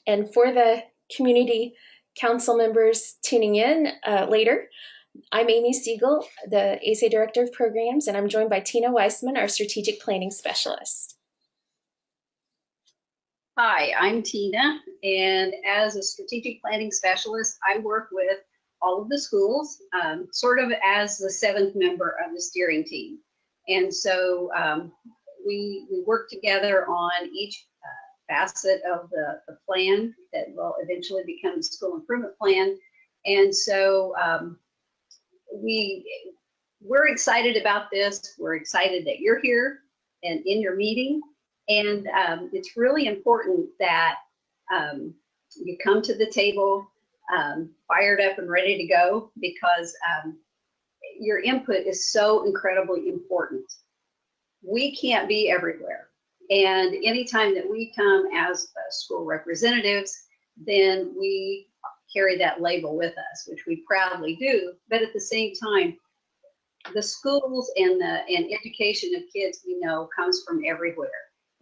And for the community council members tuning in later, I'm Amy Siegel, the ASA Director of Programs, and I'm joined by Tina Weissman, our Strategic Planning Specialist. Hi, I'm Tina, and as a Strategic Planning Specialist, I work with all of the schools, sort of as the seventh member of the steering team. And so we work together on each facet of the plan that will eventually become the school improvement plan. And so we're excited about this. We're excited that you're here and in your meeting. And it's really important that you come to the table fired up and ready to go, because your input is so incredibly important. We can't be everywhere. And anytime that we come as school representatives, then we carry that label with us, which we proudly do. But at the same time, the schools and education of kids, we know, comes from everywhere,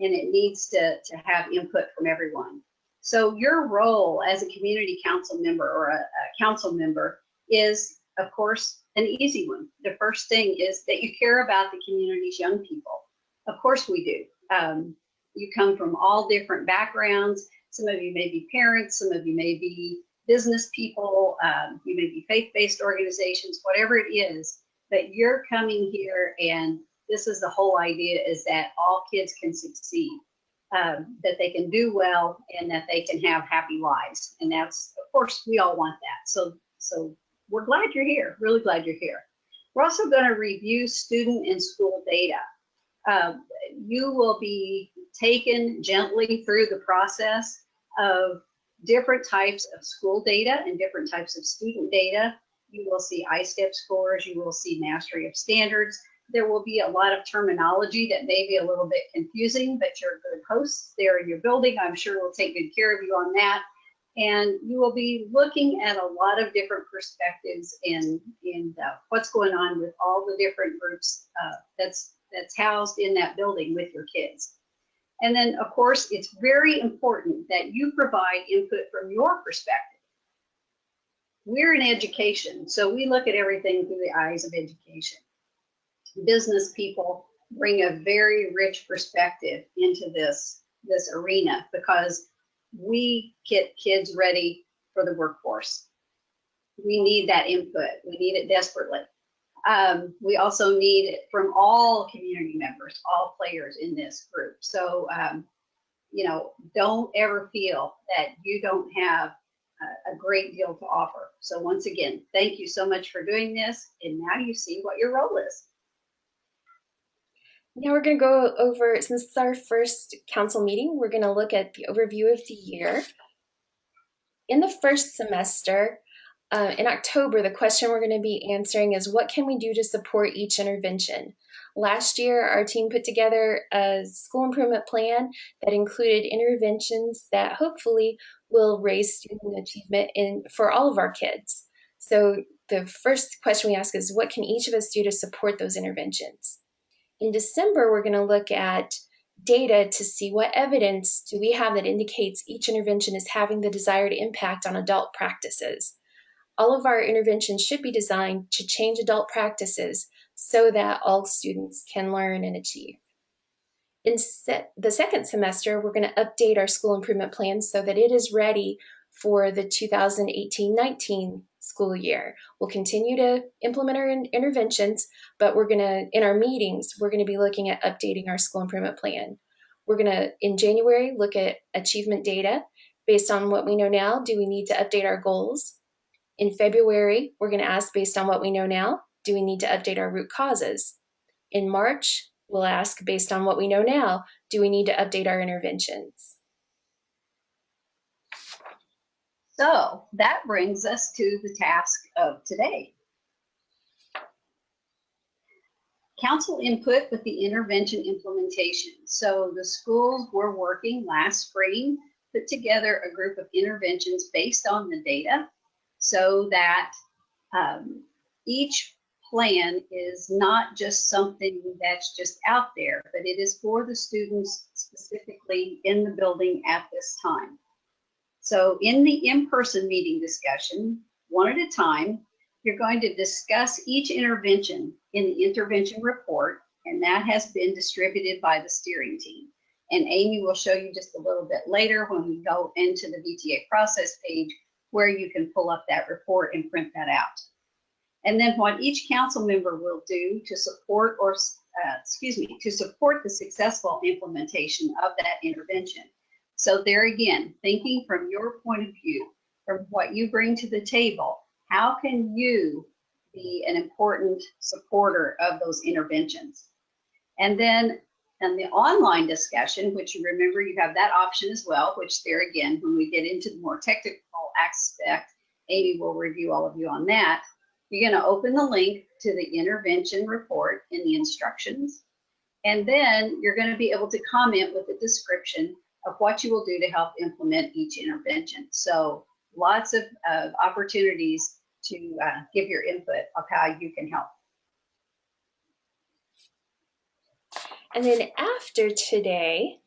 and it needs to have input from everyone. So your role as a community council member or a council member is, of course, an easy one. The first thing is that you care about the community's young people. Of course we do. You come from all different backgrounds. Some of you may be parents, some of you may be business people, you may be faith-based organizations, whatever it is, but you're coming here, and this is the whole idea, is that all kids can succeed, that they can do well, and that they can have happy lives. And that's, of course, we all want that. So we're glad you're here, really glad you're here. We're also going to review student and school data. You will be taken gently through the process of different types of school data and different types of student data. You will see I-STEP scores, you will see mastery of standards. There will be a lot of terminology that may be a little bit confusing, but your good hosts there in your building, I'm sure, will take good care of you on that. And you will be looking at a lot of different perspectives in what's going on with all the different groups that's housed in that building with your kids. And then, of course, it's very important that you provide input from your perspective. We're in education, so we look at everything through the eyes of education. Business people bring a very rich perspective into this arena, because we get kids ready for the workforce. We need that input. We need it desperately. We also need it from all community members, all players in this group. So, you know, don't ever feel that you don't have a great deal to offer. So once again, thank you so much for doing this. And now you see what your role is. Now we're going to go over, since it's our first council meeting, we're going to look at the overview of the year. In the first semester, in October, the question we're going to be answering is, what can we do to support each intervention? Last year, our team put together a school improvement plan that included interventions that hopefully will raise student achievement for all of our kids. So the first question we ask is, what can each of us do to support those interventions? In December, we're going to look at data to see what evidence do we have that indicates each intervention is having the desired impact on adult practices. All of our interventions should be designed to change adult practices so that all students can learn and achieve. In the second semester, we're going to update our school improvement plan so that it is ready for the 2018-19 school year. We'll continue to implement our interventions, but we're going to, in our meetings, we're going to be looking at updating our school improvement plan. We're going to, in January, look at achievement data. Based on what we know now, do we need to update our goals? In February, we're going to ask, based on what we know now, do we need to update our root causes? In March, we'll ask, based on what we know now, do we need to update our interventions? So that brings us to the task of today. Council input with the intervention implementation. So the schools were working last spring, put together a group of interventions based on the data, so that each plan is not just something that's just out there, but it is for the students specifically in the building at this time. So in the in-person meeting discussion, one at a time, you're going to discuss each intervention in the intervention report, and that has been distributed by the steering team. And Amy will show you just a little bit later when we go into the VTA process page where you can pull up that report and print that out. And then what each council member will do to support to support the successful implementation of that intervention. So there again, thinking from your point of view, from what you bring to the table, how can you be an important supporter of those interventions? And then in the online discussion, which you remember you have that option as well, which there again, when we get into the more technical aspect, Amy will review all of you on that. You're going to open the link to the intervention report in the instructions, and then you're going to be able to comment with a description of what you will do to help implement each intervention. So lots of opportunities to give your input of how you can help. And then after today,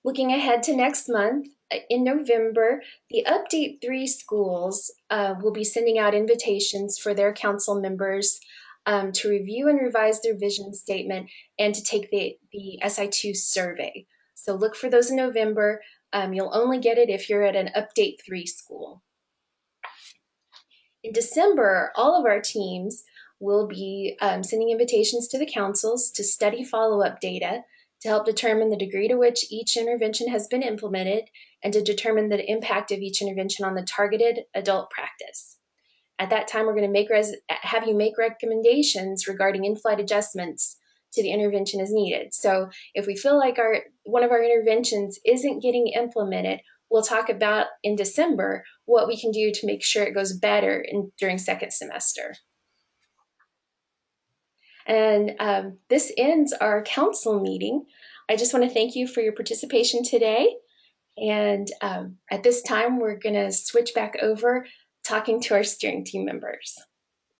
looking ahead to next month, in November, the Update 3 schools will be sending out invitations for their council members to review and revise their vision statement and to take the SI2 survey. So look for those in November. You'll only get it if you're at an Update 3 school. In December, all of our teams will be sending invitations to the councils to study follow-up data to help determine the degree to which each intervention has been implemented and to determine the impact of each intervention on the targeted adult practice. At that time, we're going to have you make recommendations regarding in-flight adjustments to the intervention as needed. So if we feel like one of our interventions isn't getting implemented, we'll talk about in December what we can do to make sure it goes better during second semester. And this ends our council meeting. I just want to thank you for your participation today. And at this time, we're going to switch back over talking to our steering team members.